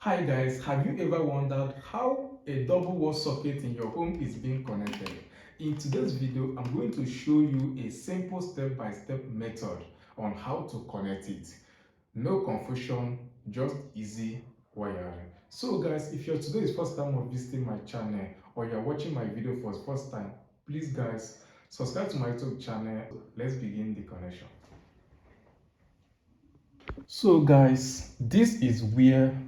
Hi guys, have you ever wondered how a double wall socket in your home is being connected? In today's video, I'm going to show you a simple step-by-step method on how to connect it. No confusion, just easy wiring. So guys, if today's first time of visiting my channel or you're watching my video for the first time, please guys, subscribe to my YouTube channel. Let's begin the connection. So guys, this is where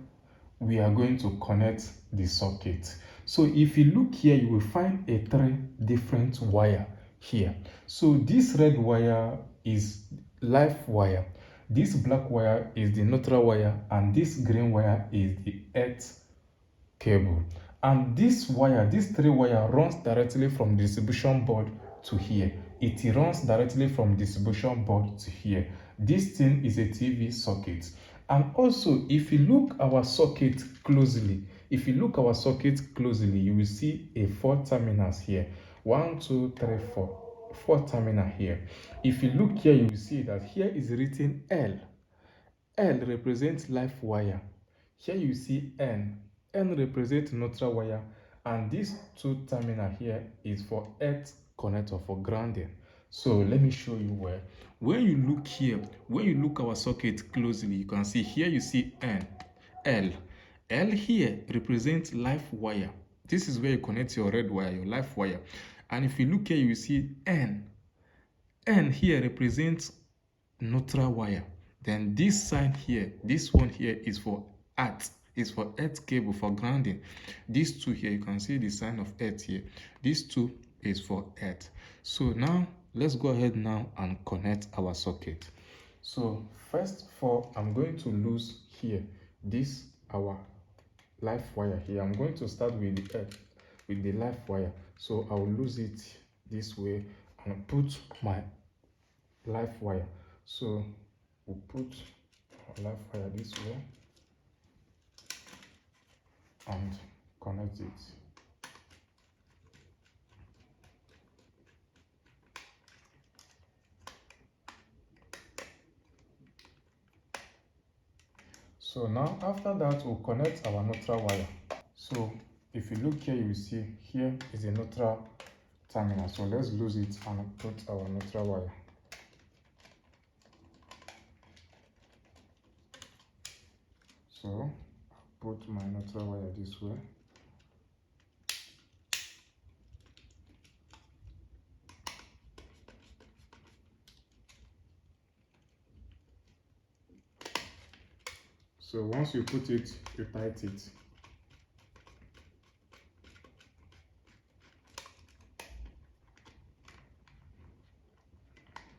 we are going to connect the socket. So if you look here, you will find a three different wire here. So this red wire is live wire, this black wire is the neutral wire, and this green wire is the earth cable. And this wire, this three wire, runs directly from distribution board to here. It runs directly from distribution board to here. This thing is a TV socket. And also, if you look our socket closely, you will see a 4 terminals here. 1, 2, 3, 4. 4 terminal here. If you look here, you will see that here is written L. L represents live wire. Here you see N. N represents neutral wire, and this 2 terminal here is for earth connector, for grounding. So let me show you where. When you look here, when you look our socket closely, you can see here you see N, L. L here represents live wire. This is where you connect your red wire, your live wire. And if you look here, you see N. N here represents neutral wire. Then this side here, this one here is for earth, cable, for grounding. These two here, you can see the sign of earth here. These two is for earth. So now let's go ahead now and connect our socket. So first of all, I'm going to lose here this our live wire here. I'm going to start with the earth, with the live wire. So I'll lose it this way and put my live wire. So we'll put our live wire this way and connect it. So now after that, we'll connect our neutral wire. So if you look here, you will see here is a neutral terminal. So let's lose it and put our neutral wire. So I'll put my neutral wire this way. So once you put it, you tighten it.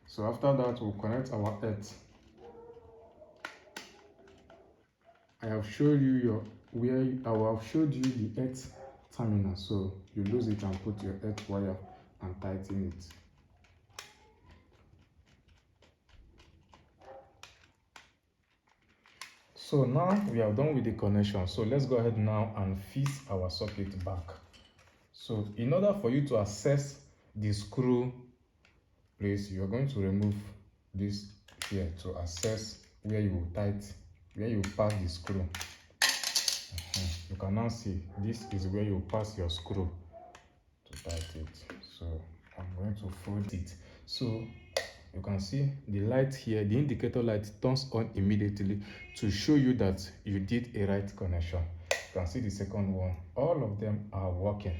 So after that, we'll connect our earth. I have showed you I have showed you the earth terminal. So you lose it and put your earth wire and tighten it. So now we are done with the connection. So let's go ahead now and fix our socket back. So in order for you to access the screw place, you are going to remove this here to access where you pass the screw. You can now see this is where you pass your screw to tighten it. So I'm going to fold it. So you can see the light here, the indicator light turns on immediately to show you that you did a right connection. You can see the second one. All of them are working.